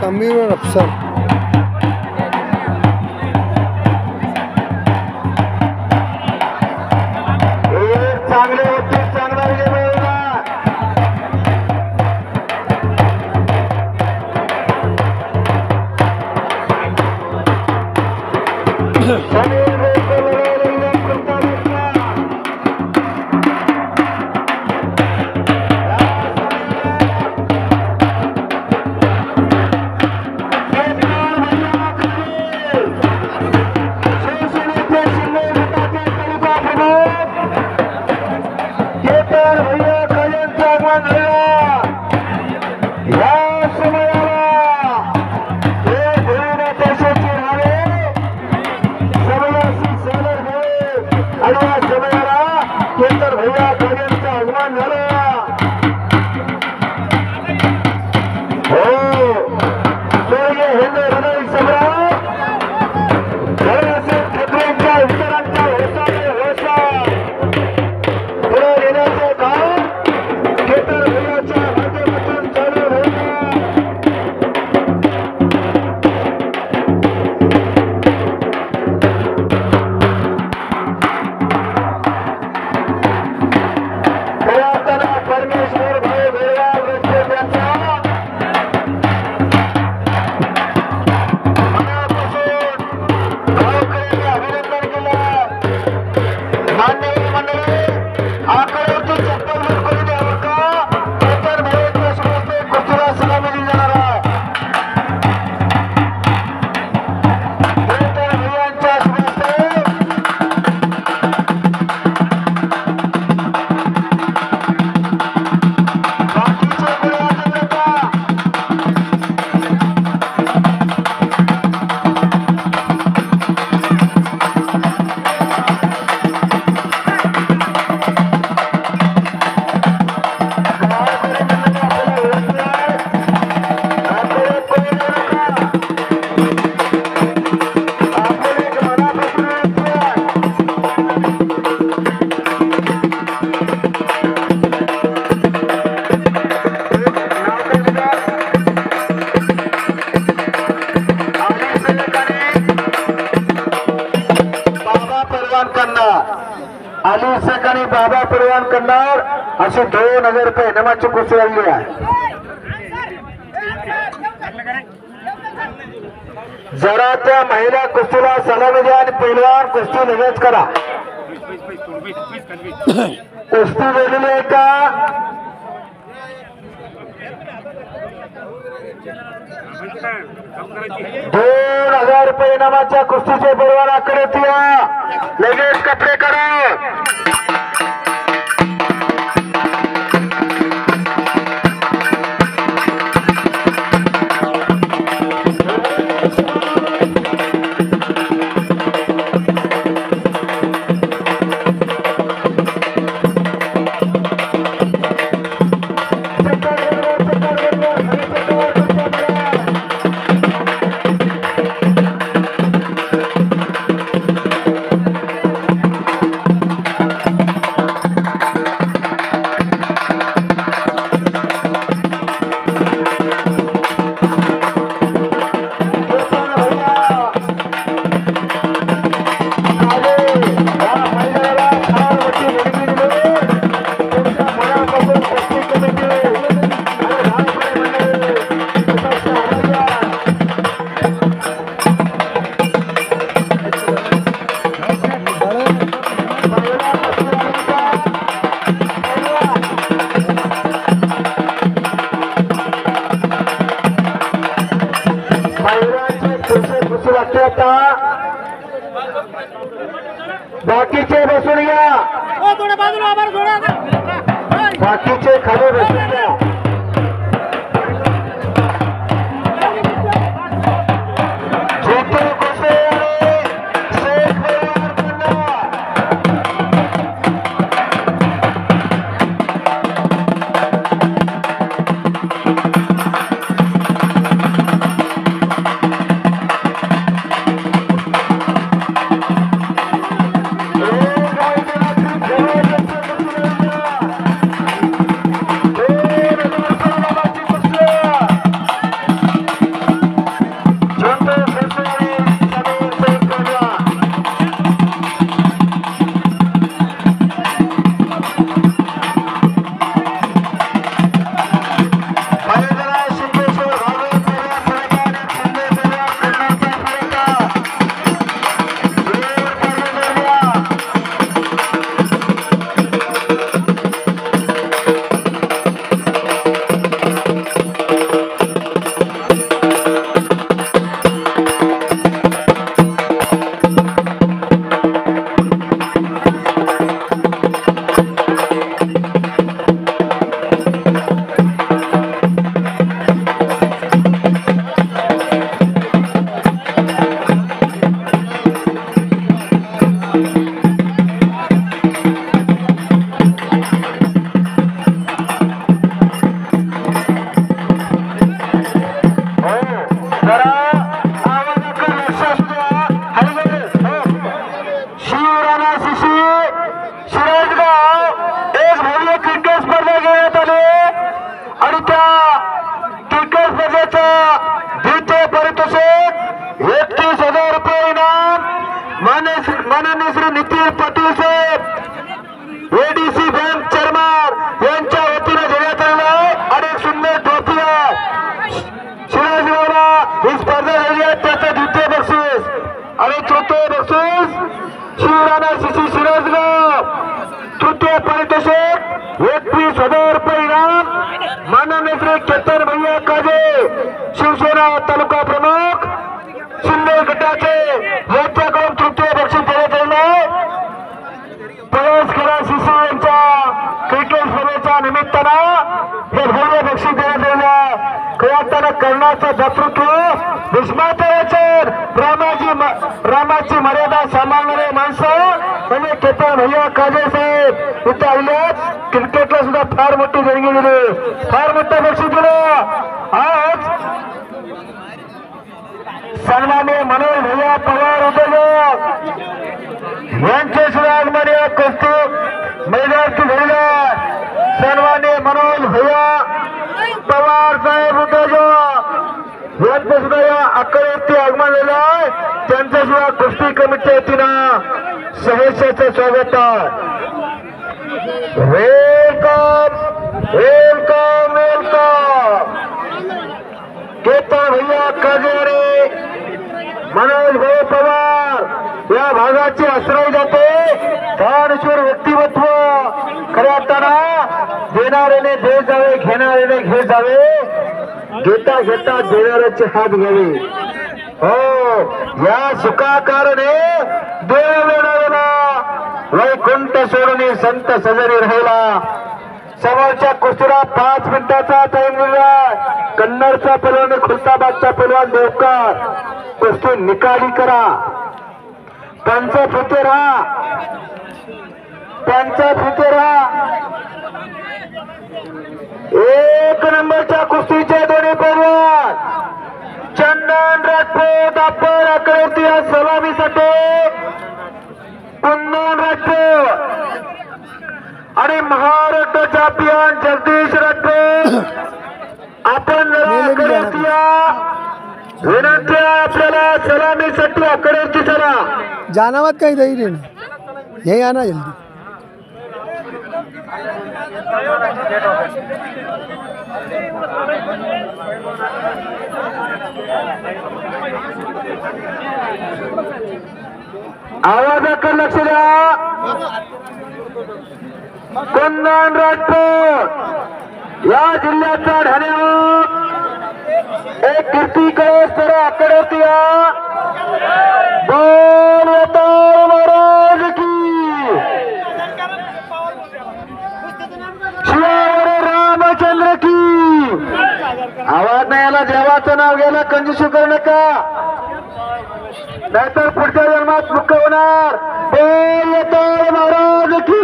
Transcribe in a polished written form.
अमीर और अफसर। अली शेख आणि बाबा परवान करणार असे 2000 रुपये इनामाची कुस्ती लागली आहे। जरा त्या महिला कुस्तीला सलामी द्या आणि पहिलवान कुस्ती लगेच करा। कुस्ती वेगळी आहे का? 2000 रुपये इनामाच्या कुस्तीचे पहिलवान आकडे लगेच कपडे करा। बाकीचे बसून घ्या, बाकीचे खाली बसून घ्या। केतन भैया काजे शिवसेना तालुका प्रमुख शिंदे गटाचे यांच्याकडून तृतीय बक्षीस देण्यात येईल. प्रवेश करा शिशू यांच्या क्रिकेट स्पर्धेच्या निमित्तानं हे भव्य बक्षीस देण्यात येईल. खऱ्या कर्णाचं दातृत्व भीष्माचं वचन रामाची मर्यादा सांभाळणारे माणसं म्हणजे केतन भैया काजे साहेब इथं आल्यात. क्रिकेटला सुद्धा फार मोठी देणगी दिली, फार मोठं बक्षीस दिलं. आज सन्माननीय मनोज भैया पवार उद्योजक यांचे सुद्धा आगमन या कुस्ती मैदानात झालेलं. सन्माननीय मनोज भैया पवार साहेब उद्योजक यांचं सुद्धा या आकड्यावरती आगमन झालेलं आहे. त्यांचं सुद्धा कुस्ती कमिटीच्या वतीनं सहर्षाचं स्वागत आहे. Welcome welcome welcome. केतन भैया काजे मनोज भाई पवार या भागाचे आश्रय जाते दानशूर व्यक्तिमत्व. खऱ्या अर्थानं देणाऱ्याने दे जावे, घेणाऱ्याने घे जावे, घेता घेता देणाऱ्याचे हात घ्यावे. हो या सुखाकारणे देव वेळावेला वैकुंठ सोडून संत सजरी राहिला. समोरच्या कुस्तीला 5 मिनिटाचा टाइम दिला. कन्नडचा पैलवान खुलताबादचा पैलवान देवकर कुस्ती निकाली करा. त्यांचा फिते राहा, त्यांचा फिते राहा. 1 नंबरच्या कुस्तीचे दोन्ही पैलवान चंदन राजपूत आपण आकड्यावरती या सलामीसाठी कुंदन राजपूत आणि महाराष्ट्र चॅम्पियन जगदीश राजपूत आपण आकड्यावरती या. विनंती आपल्याला सलामीसाठी आकड्यावरती चला. जानवत काही देईल हे आना जल्दी. आवाजाकडे लक्ष द्या. कुंदन राजपूत या जिल्ह्याचा ठाण्यावर एक कीर्ती कळस तर आकड्यावरती या. बोल अवतार महाराज की, शिवावर रामचंद्र की. आवाज नाही आला, देवाचं नाव घ्यायला कंजूसी करू नका, नाहीतर पुढच्या जन्मात मुख्य होणार. बोल अवतार महाराज की.